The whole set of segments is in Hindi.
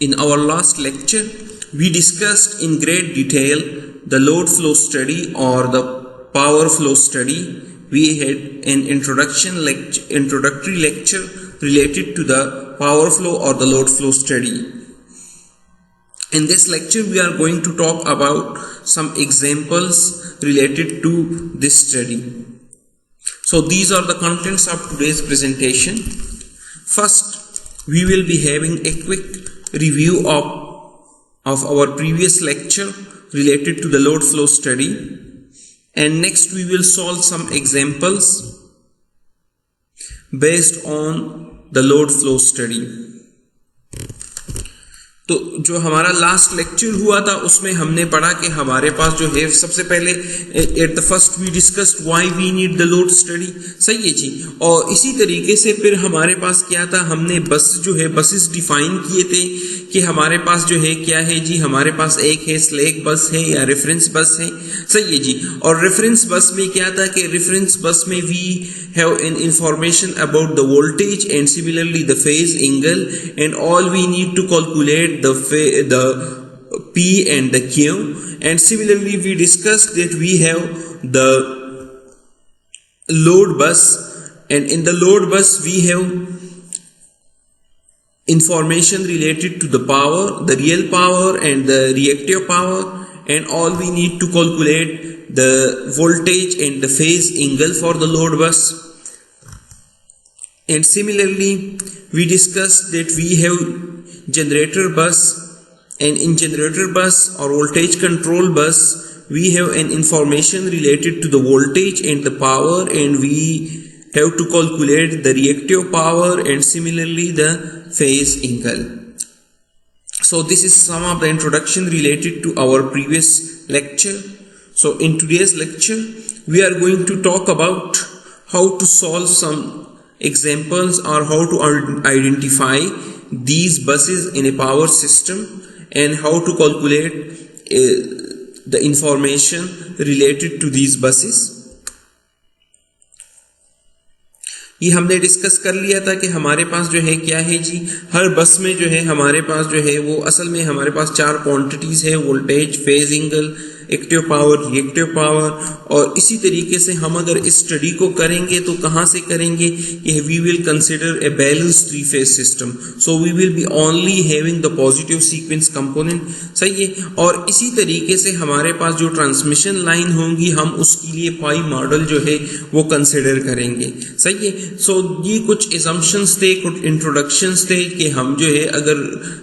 In our last lecture, we discussed in great detail the load flow study or the power flow study. We had an introductory lecture related to the power flow or the load flow study. In this lecture, we are going to talk about some examples related to this study. So these are the contents of today's presentation. First, we will be having a quick review of our previous lecture related to the load flow study. And next we will solve some examples based on the load flow study. तो जो हमारा लास्ट लेक्चर हुआ था उसमें हमने पढ़ा कि हमारे पास जो है सबसे पहले at the first we discussed why we need the load study, सही है जी। और इसी तरीके से फिर हमारे पास क्या था, हमने बस जो है बसेस डिफाइन किए थे कि हमारे पास जो है क्या है जी, हमारे पास एक है स्लैक बस है या रेफरेंस बस है, सही है जी। और रेफरेंस बस में क्या था कि रेफरेंस बस में we have an information about the voltage and similarly the phase angle, and all we need to calculate the P and the Q. And similarly we discussed that we have the load bus, and in the load bus we have information related to the power, the real power and the reactive power, and all we need to calculate the voltage and the phase angle for the load bus. And similarly we discussed that we have generator bus, and in generator bus or voltage control bus we have an information related to the voltage and the power, and we have to calculate the reactive power and similarly the phase angle. So this is some of the introduction related to our previous lecture. So in today's lecture we are going to talk about how to solve some examples or how to identify these buses in a power system and how to calculate the information related to these buses. ये हमने डिस्कस कर लिया था कि हमारे पास जो है क्या है जी, हर बस में जो है हमारे पास जो है वो असल में हमारे पास चार क्वांटिटीज है, voltage, phase angle, active power, reactive power. और इसी तरीके से हम अगर इस स्टडी को करेंगे तो कहाँ से करेंगे कि we will consider a balance three phase system, so we will be only having the positive sequence component, सही है। और इसी तरीके से हमारे पास जो ट्रांसमिशन लाइन होंगी हम उसके लिए पाई मॉडल जो है वो कंसिडर करेंगे, सही है। सो ये कुछ असम्पशंस थे, कुछ इंट्रोडक्शंस थे कि हम जो है अगर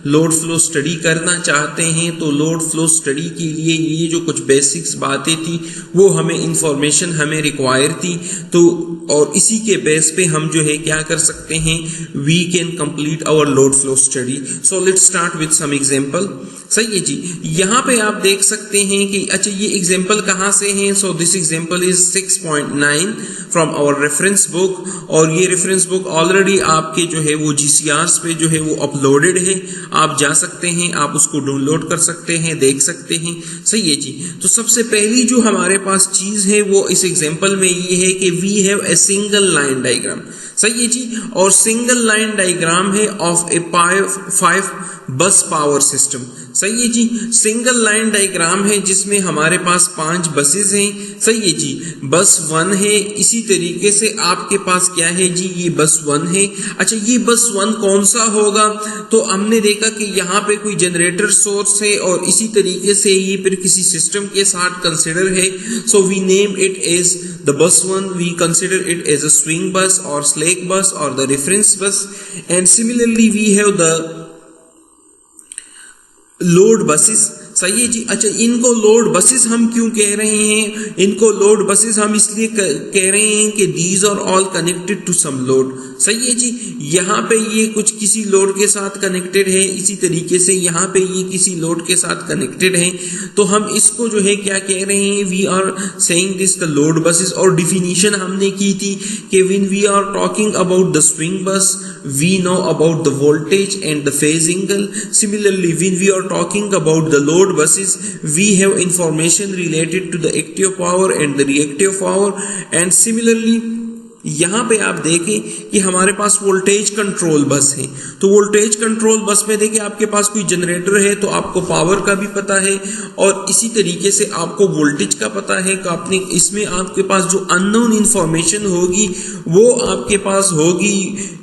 लोड फ्लो स्टडी करना चाहते हैं तो लोड फ्लो स्टडी के लिए ये जो कुछ बेसिक्स बातें थी वो हमें इंफॉर्मेशन हमें रिक्वायर थी, तो और इसी के बेस पे हम जो है क्या कर सकते हैं, we can complete our load flow study. So let's start with some example, सही है जी। यहाँ पे आप देख सकते हैं कि अच्छा ये एग्जांपल कहाँ से हैं। So this example is 6.9 from our reference book, और ये रेफरेंस बुक ऑलरेडी आपके जो है वो GCRs पे जो है वो अपलोडेड है, आप जा सकते हैं, आप उसको डाउनलोड कर सकते हैं, देख सकते हैं, सही है जी। तो सबसे पहली जो हमारे पास चीज है वो इस एग्जांपल में ये है कि we have a single line diagram, सही है जी। और सिंगल लाइन डायग्राम है of a 5 bus power system, सही है जी। सिंगल लाइन डायग्राम है जिसमें हमारे पास 5 बसेस हैं, सही है जी। बस 1 है, इसी तरीके से आपके पास क्या है जी, ये बस 1 है। अच्छा ये बस 1 कौन सा होगा, तो हमने देखा कि यहाँ पे कोई जनरेटर सोर्स है और इसी तरीके से ये फिर किसी सिस्टम के साथ कंसिडर है। So we name it as the bus 1, we consider it as a swing bus और स्लैक बस और the reference bus. And similarly we have the load buses, सही है जी। अच्छा इनको लोड बसेस हम क्यों कह रहे हैं, इनको लोड बसेस हम इसलिए कह रहे हैं कि these are all connected to some load, सही है जी। यहाँ पे ये कुछ किसी लोड के साथ कनेक्टेड है, इसी तरीके से यहाँ पे ये किसी लोड के साथ कनेक्टेड है, तो हम इसको जो है क्या कह रहे हैं, we are saying this the load buses. और डिफिनीशन हमने की थी कि when we are talking about the swing bus we know about the voltage and the phase angle. Similarly, when we are talking about the load buses, we have information related to the active power and the reactive power. And similarly, यहाँ पे आप देखें कि हमारे पास वोल्टेज कंट्रोल बस है। तो वोल्टेज कंट्रोल बस में देखिए आपके पास कोई जनरेटर है तो आपको पावर का भी पता है और इसी तरीके से आपको वोल्टेज का पता है कि आपने इसमें आपके पास जो अननोन इंफॉर्मेशन होगी वो आपके पास होगी।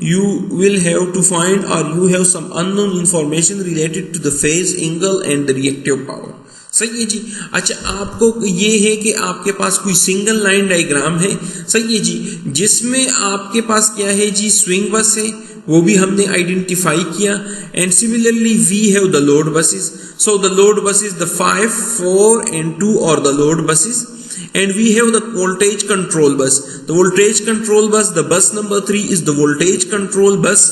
You will have to find और you have some unknown information related to the phase angle and the reactive power. सही है जी। अच्छा, आपको ये है कि आपके पास कोई सिंगल लाइन डायग्राम है, सही है जी, जिसमें आपके पास क्या है जी, स्विंग बस है, वो भी हमने आइडेंटिफाई किया। And similarly we have the load buses. So the load buses the 5, 4 and 2 और the load buses. And we have the voltage control bus. The voltage control bus, the bus number 3 is the voltage control bus.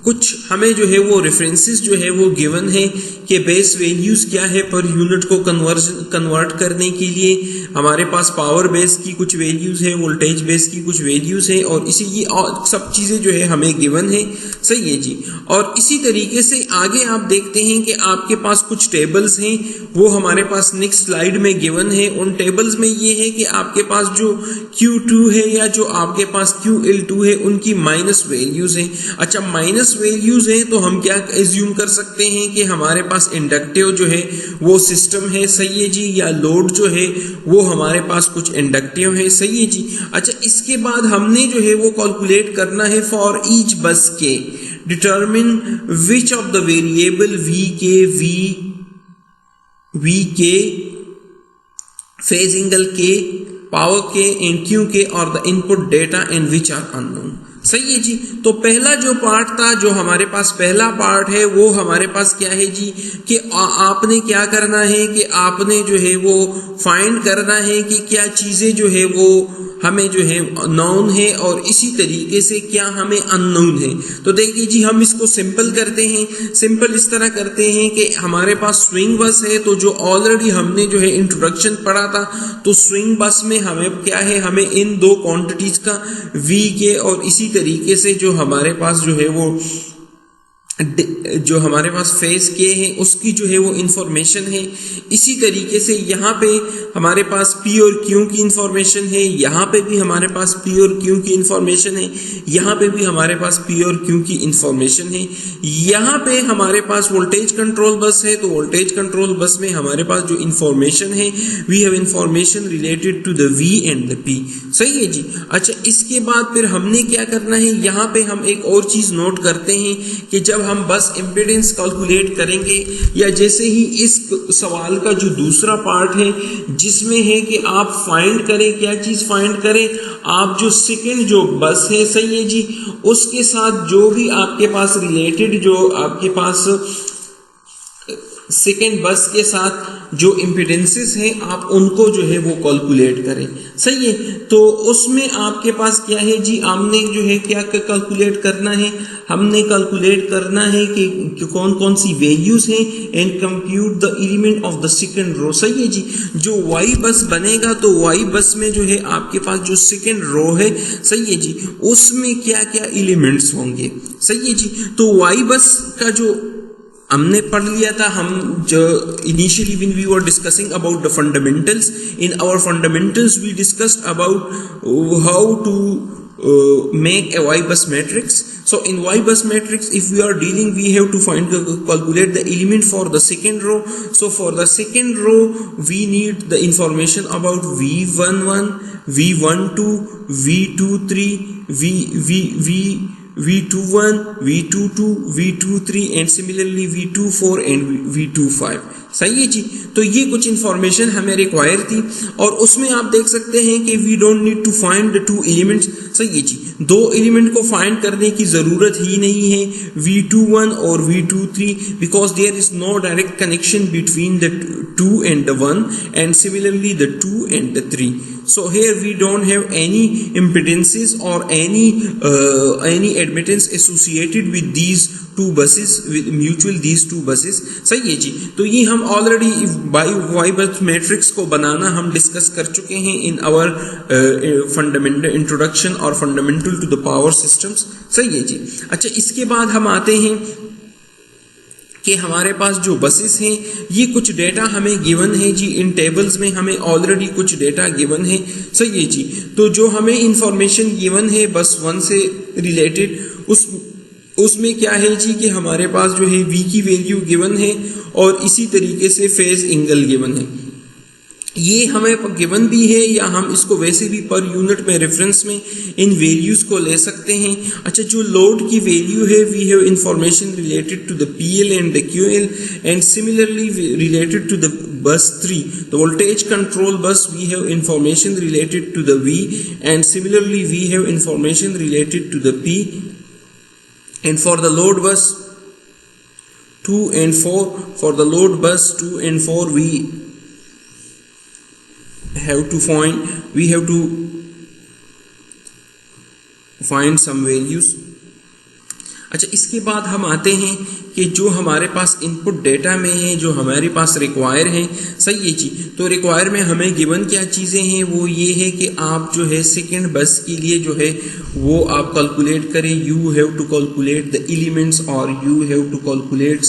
कुछ हमें जो है वो रेफरेंसेस जो है वो गिवन है कि बेस वैल्यूज क्या है पर यूनिट को कन्वर्ट करने के लिए। हमारे पास पावर बेस की कुछ वैल्यूज है, वोल्टेज बेस की कुछ वैल्यूज है और इसी ये सब चीजें जो है हमें गिवन है। सही है जी। और इसी तरीके से आगे आप देखते हैं कि आपके पास कुछ टेबल्स हैं, वो हमारे पास नेक्स्ट स्लाइड में गिवन है। उन टेबल्स में ये है कि आपके पास जो Q2 है या जो आपके पास QL2 है उनकी माइनस वैल्यूज हैं। अच्छा, माइनस वैल्यूज हैं तो हम क्या एज्यूम कर सकते हैं कि हमारे पास इंडक्टिव जो है वो सिस्टम है। सही है जी। या लोड जो है वो हमारे पास कुछ इंडक्टिव है। सही है जी। अच्छा, इसके बाद हमने जो है वो कैलकुलेट करना है फॉर ईच बस के determine which of the variable V के फेज एंगल के पावर के एंड Q के और the input data and which are unknown. सही है जी। तो पहला जो पार्ट था, जो हमारे पास पहला पार्ट है वो हमारे पास क्या है जी कि आपने क्या करना है कि आपने जो है वो फाइंड करना है कि क्या चीजें जो है वो हमें जो है नोन है और इसी तरीके से क्या हमें अननोन है। तो देखिए जी, हम इसको सिंपल करते हैं। सिंपल इस तरह करते हैं कि हमारे पास स्विंग बस है, तो जो ऑलरेडी हमने जो है इंट्रोडक्शन पढ़ा था, तो स्विंग बस में हमें क्या है, हमें इन दो क्वांटिटीज का V के और इसी तरीके से जो हमारे पास जो है वो जो हमारे पास फेज के है उसकी जो है वो इंफॉर्मेशन है। इसी तरीके से यहाँ पे हमारे पास P और Q की इंफॉर्मेशन है, यहाँ पे भी हमारे पास P और Q की इंफॉर्मेशन है, यहाँ पे भी हमारे पास P और Q की इंफॉर्मेशन है। यहाँ पे हमारे पास वोल्टेज कंट्रोल बस है, तो वोल्टेज कंट्रोल बस में हमारे पास जो इंफॉर्मेशन है we have information related to the V and the P। सही है जी। अच्छा, इसके बाद फिर हमने क्या करना है, यहाँ पे हम एक और चीज नोट करते हैं कि जब हम बस इम्पीडेंस कैलकुलेट करेंगे या जैसे ही इस सवाल का जो दूसरा पार्ट है जिसमें है कि आप फाइंड करें, क्या चीज फाइंड करें, आप जो सेकंड जो बस है, सही है जी, उसके साथ जो भी आपके पास रिलेटेड जो आपके पास सेकेंड बस के साथ जो इम्पीडेंसेस हैं आप उनको जो है वो कैलकुलेट करें। सही है। तो उसमें आपके पास क्या है जी, हमने जो है क्या कैलकुलेट करना है, हमने कैलकुलेट करना है कि कौन कौन सी वैल्यूज हैं and compute the element of the second row. सही है जी। जो वाई बस बनेगा तो वाई बस में जो है आपके पास जो सेकंड रो है, सही है जी, उसमें क्या क्या एलिमेंट्स होंगे। सही है जी। तो वाई बस का जो हमने पढ़ लिया था, हम जो initially when we were discussing about the fundamentals, in our fundamentals we discussed about how to make a Y bus matrix. So in Y bus matrix, if we are dealing, we have to calculate the element for the second row. So for the second row, we need the information about V11, V12, V23, V21, V22, V23 and similarly V24 and V25। सही है जी। तो ये कुछ इंफॉर्मेशन हमें रिक्वायर थी और उसमें आप देख सकते हैं कि we don't need to find the two elements. सही है जी। दो एलिमेंट को फाइंड करने की जरूरत ही नहीं है, V21 और V23, because there is no direct connection between the 2 and the 1 and similarly the 2 and the 3. So here we don't have any impedances or any admittance associated with these two buses, with mutual these two buses। सही है जी। तो ये हम ऑलरेडी वाई बस मैट्रिक्स को बनाना हम डिस्कस कर चुके हैं इन आवर फंडामेंटल इंट्रोडक्शन और fundamental to the power systems. सही है जी। अच्छा, इसके बाद हम आते हैं कि हमारे पास जो बसेस हैं ये कुछ डेटा हमें गिवन है जी, इन टेबल्स में हमें ऑलरेडी कुछ डेटा गिवन है, सही है जी। तो जो हमें इंफॉर्मेशन गिवन है बस 1 से रिलेटेड, उसमें क्या है जी कि हमारे पास जो है v की वैल्यू गिवन है और इसी तरीके से फेज एंगल गिवन है। ये हमें गिवन भी है या हम इसको वैसे भी पर यूनिट में रेफरेंस में इन वैल्यूज को ले सकते हैं। अच्छा, जो लोड की वैल्यू है we have information related to the PL and the QL and similarly related to the bus 3 the voltage control bus we have information related to the V and similarly we have information related to the P, and for the load bus 2 and 4 for the load bus 2 and 4 we have to find some values। अच्छा, इसके बाद हम आते हैं कि जो हमारे पास इनपुट डेटा में है, जो हमारे पास रिक्वायर है, सही है जी। तो रिक्वायर में हमें गिवन क्या चीज़ें हैं, वो ये है कि आप जो है सेकंड बस के लिए जो है वो आप कैलकुलेट करें, you have to calculate the elements और you have to calculate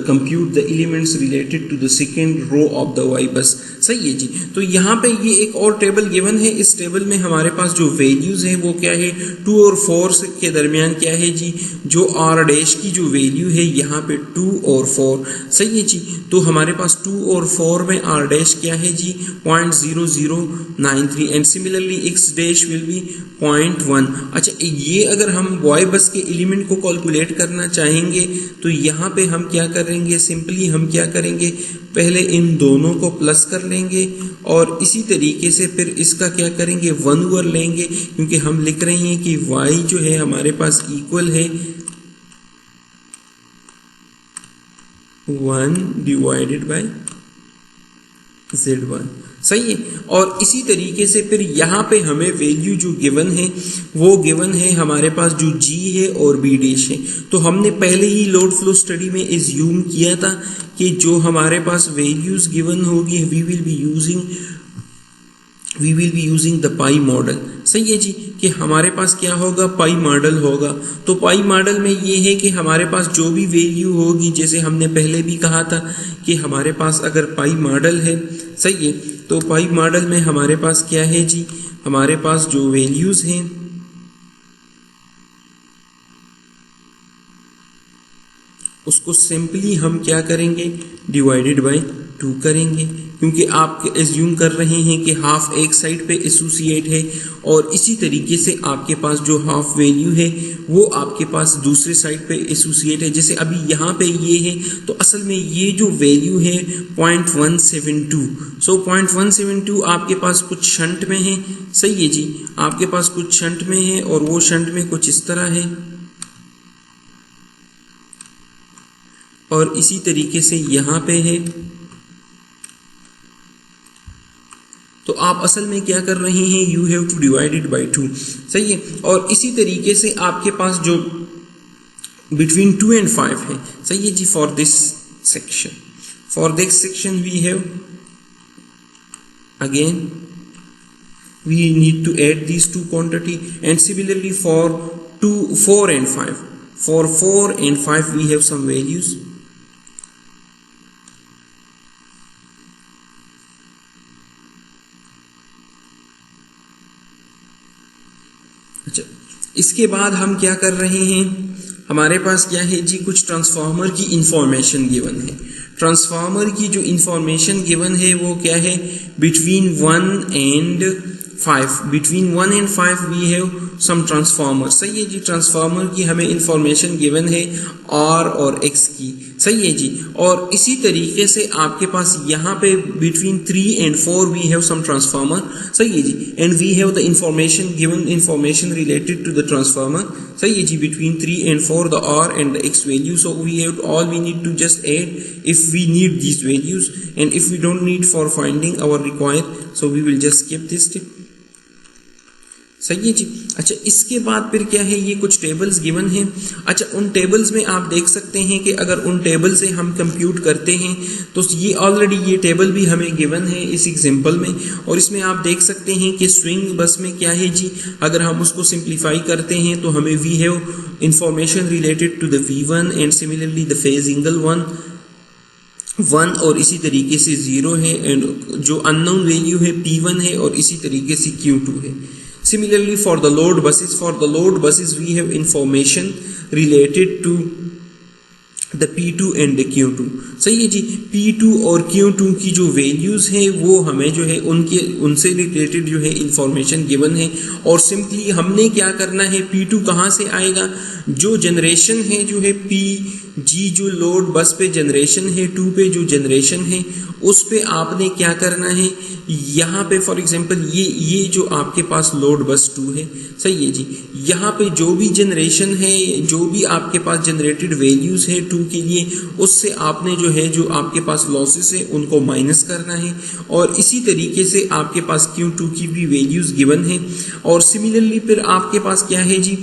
compute the elements related to the second row of the Y bus, सही है जी। तो यहाँ पे ये एक और टेबल गिवन है, इस टेबल में हमारे पास जो वैल्यूज है वो क्या है, 2 और 4 के दरमियान क्या है जी, जो आर डैश की जो वैल्यू है यहाँ पे 2 और 4, सही है जी। तो हमारे पास 2 और 4 में आर डैश क्या है जी 0.0093 and similarly x dash will be 0.1। अच्छा, ये अगर हम वाई बस के एलिमेंट को कैलकुलेट करना चाहेंगे तो यहाँ पे हम क्या करेंगे, सिंपली हम क्या करेंगे, पहले इन दोनों को प्लस कर लेंगे और इसी तरीके से फिर इसका क्या करेंगे 1 ओवर लेंगे, क्योंकि हम लिख रहे हैं कि y जो है हमारे पास इक्वल है 1 डिवाइडेड बाय Z1, सही है। और इसी तरीके से फिर यहाँ पे हमें वैल्यू जो गिवन है वो गिवन है हमारे पास जो G है और B डैश है। तो हमने पहले ही लोड फ्लो स्टडी में एज्यूम किया था कि जो हमारे पास वैल्यूज गिवन होगी we will be using the pi model, सही है जी। कि हमारे पास क्या होगा, पाई मॉडल होगा। तो पाई मॉडल में ये है कि हमारे पास जो भी वैल्यू होगी, जैसे हमने पहले भी कहा था कि हमारे पास अगर पाई मॉडल है, सही है, तो पाई मॉडल में हमारे पास क्या है जी, हमारे पास जो वैल्यूज हैं उसको सिंपली हम क्या करेंगे, डिवाइडेड बाय 2 करेंगे, क्योंकि आप एज्यूम कर रहे हैं कि हाफ एक साइड पे एसोसिएट है और इसी तरीके से आपके पास जो हाफ वैल्यू है वो आपके पास दूसरे साइड पे एसोसिएट है। जैसे अभी यहाँ पे ये है तो असल में ये जो वैल्यू है 0.172, सो 0.172 आपके पास कुछ शंट में है, सही है जी, आपके पास कुछ शंट में है और वो शंट में कुछ इस तरह है और इसी तरीके से यहाँ पे है। तो आप असल में क्या कर रहे हैं, you have two divided by 2, सही है। और इसी तरीके से आपके पास जो बिटवीन 2 and 5 है, सही है जी। For this section we have again we need to add these 2 quantity and similarly for 4 and 5, for 4 and 5 we have some values। अच्छा, इसके बाद हम क्या कर रहे हैं, हमारे पास क्या है जी, कुछ ट्रांसफार्मर की इंफॉर्मेशन गिवन है। ट्रांसफार्मर की जो इंफॉर्मेशन गिवन है वो क्या है, between 1 and 5, between 1 and 5 we have some transformer, सही है जी। ट्रांसफार्मर की हमें इंफॉर्मेशन गिवन है R और X की, सही है जी। और इसी तरीके से आपके पास यहाँ पे between 3 and 4 we have some transformer, सही है जी। And we have the information given, information related to the transformer, सही है जी। Between 3 and 4 the R and the X value, so we have all we need to just add if we need these values, and if we don't need for finding our required, so we will just skip this step, सही है जी। अच्छा, इसके बाद फिर क्या है, ये कुछ टेबल्स गिवन हैं। अच्छा, उन टेबल्स में आप देख सकते हैं कि अगर उन टेबल से हम कंप्यूट करते हैं तो ये ऑलरेडी ये टेबल भी हमें गिवन है इस एग्जांपल में, और इसमें आप देख सकते हैं कि स्विंग बस में क्या है जी, अगर हम उसको सिंप्लीफाई करते हैं तो हमें we have information related to the V1 and similarly the phase angle 1 और इसी तरीके से 0 है, एंड जो अननोन वैल्यू है P1 है और इसी तरीके से Q2 है। Similarly, for the load buses we have information related to the P2 and the Q2। सही है जी। P2 और Q2 की जो वैल्यूज हैं वो हमें जो है उनसे रिलेटेड जो है इंफॉर्मेशन गिवन है, और सिंपली हमने क्या करना है, P2 कहाँ से आएगा, जो जनरेशन है जो है Pg जो लोड बस पे जनरेशन है 2 पे जो जनरेशन है उस पे आपने क्या करना है, यहाँ पे फॉर एग्जांपल ये जो आपके पास लोड बस 2 है, सही है जी, यहाँ पे जो भी जनरेशन है, जो भी आपके पास जनरेटेड वैल्यूज है 2 के लिए, उससे आपने जो है जो आपके पास लॉसेस है उनको माइनस करना है, और इसी तरीके से आपके पास Q2 की भी वैल्यूज गिवन है। और सिमिलरली फिर आपके पास क्या है जी,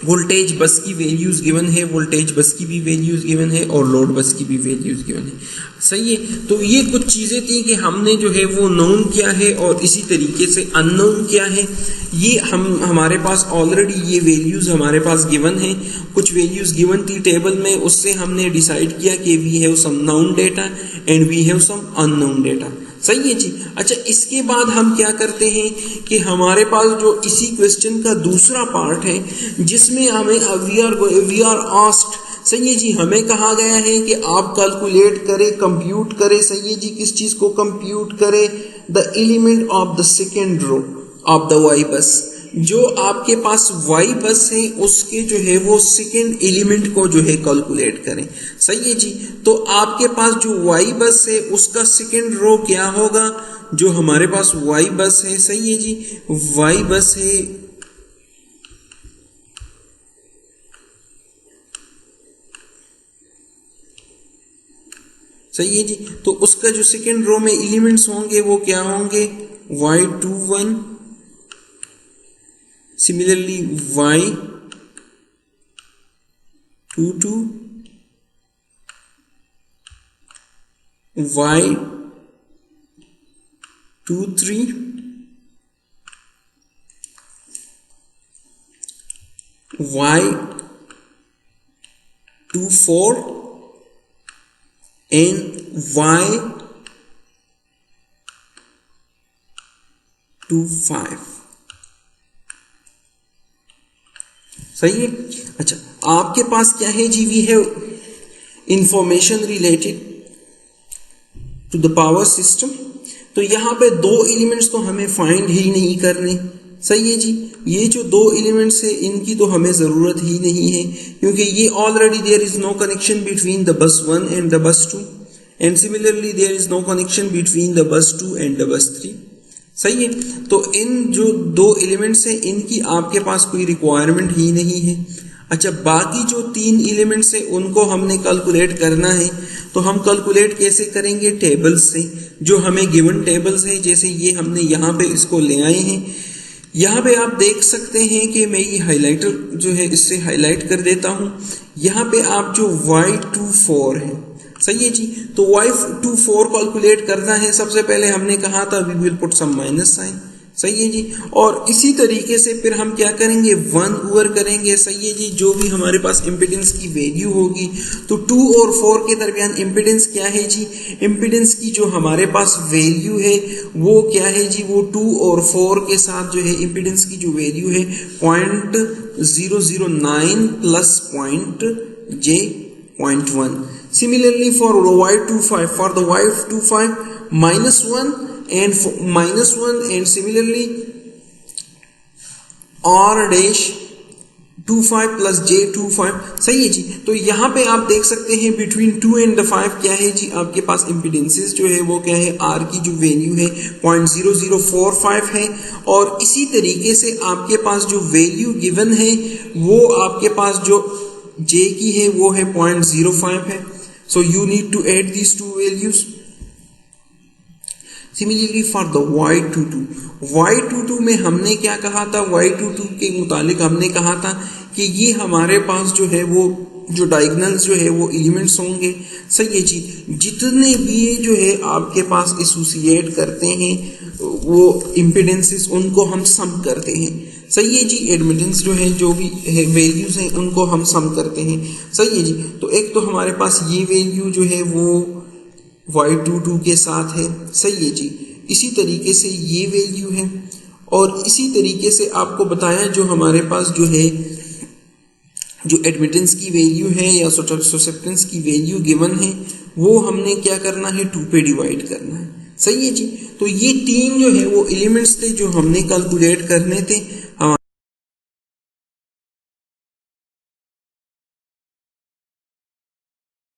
वोल्टेज बस की वैल्यूज गिवन है, वोल्टेज बस की भी वैल्यूज गिवन है और लोड बस की भी वैल्यूज गिवन है। सही है। तो ये कुछ चीजें थी कि हमने जो है वो नोन किया है और इसी तरीके से अननोन किया है। ये हमारे पास ऑलरेडी ये वैल्यूज हमारे पास गिवन है, कुछ वैल्यूज गिवन थी टेबल में, उससे हमने डिसाइड किया कि we have some known data and we have some unknown data. सही है जी। अच्छा, इसके बाद हम क्या करते हैं कि हमारे पास जो इसी क्वेश्चन का दूसरा पार्ट है जिसमें हमें वी आर आस्क्ड, सही है जी, हमें कहा गया है कि आप कैलकुलेट करें, कंप्यूट करें, सही है जी, किस चीज को कंप्यूट करें, the element of the second row of the Y bus. जो आपके पास वाई बस है उसके जो है वो सेकेंड एलिमेंट को जो है कैलकुलेट करें। सही है जी। तो आपके पास जो वाई बस है उसका सेकेंड रो क्या होगा, जो हमारे पास वाई बस है, सही है जी, वाई बस है सही है जी, तो उसका जो सेकेंड रो में एलिमेंट्स होंगे वो क्या होंगे, Y21, similarly Y22, Y23, Y24 and Y25। सही है। अच्छा, आपके पास क्या है जी, we have information related to the power system. तो यहाँ पे दो एलिमेंट्स तो हमें फाइंड ही नहीं करने, सही है जी, ये जो दो एलिमेंट्स है इनकी तो हमें जरूरत ही नहीं है, क्योंकि ये already there is no connection between the bus 1 and the bus 2 and similarly there is no connection between the bus 2 and the बस 3। सही है। तो इन जो दो एलिमेंट्स हैं इनकी आपके पास कोई रिक्वायरमेंट ही नहीं है। अच्छा, बाकी जो 3 एलिमेंट्स हैं उनको हमने कैलकुलेट करना है, तो हम कैलकुलेट कैसे करेंगे, टेबल्स से, जो हमें गिवन टेबल्स है, जैसे ये हमने यहाँ पे इसको ले आए हैं। यहाँ पे आप देख सकते हैं कि मैं ये हाइलाइटर जो है इससे हाईलाइट कर देता हूँ। यहाँ पे आप जो Y24 है, सही है जी, तो Y24 कैलकुलेट करना है। सबसे पहले हमने कहा था we will put some minus sign, सही है जी, और इसी तरीके से फिर हम क्या करेंगे, 1 ओवर करेंगे, सही है जी, जो भी हमारे पास इम्पिडेंस की वैल्यू होगी। तो 2 और 4 के दरमियान इम्पिडेंस क्या है जी, इम्पिडेंस की जो हमारे पास वैल्यू है वो क्या है जी, वो 2 और 4 के साथ जो है इम्पिडेंस की जो वैल्यू है 0.009 plus .j.1। Similarly for Y25, for the Y25 -1 and similarly R-25 plus J25। सही है जी। तो यहाँ पे आप देख सकते हैं बिटवीन 2 and 5 क्या है जी, आपके पास इम्पिडेंसेस जो है वो क्या है, R की जो वैल्यू है 0.0045 है, और इसी तरीके से आपके पास जो वैल्यू गिवन है वो आपके पास जो J की है वो है 0.05 है। So you need to add these two values. Similarly for the Y22 में हमने क्या कहा था, Y22 के मुतालिक हमने कहा था कि ये हमारे पास जो है वो जो डायगोनल्स जो है वो एलिमेंट्स होंगे। सही है जी, जितने भी जो है आपके पास एसोसिएट करते हैं वो इम्पीडेंसेस उनको हम सम करते हैं। सही है जी, एडमिटेंस जो है जो भी है वैल्यूज हैं उनको हम सम करते हैं। सही है जी, तो एक तो हमारे पास ये वैल्यू जो है वो Y22 के साथ है। सही है जी, इसी तरीके से ये वैल्यू है और इसी तरीके से आपको बताया जो हमारे पास जो है जो एडमिटेंस की वैल्यू है या ससेप्टेंस की वैल्यू गिवन है वो हमने क्या करना है, 2 पे डिवाइड करना है। सही है जी, तो ये तीन जो है वो एलिमेंट्स थे जो हमने कैलकुलेट करने थे।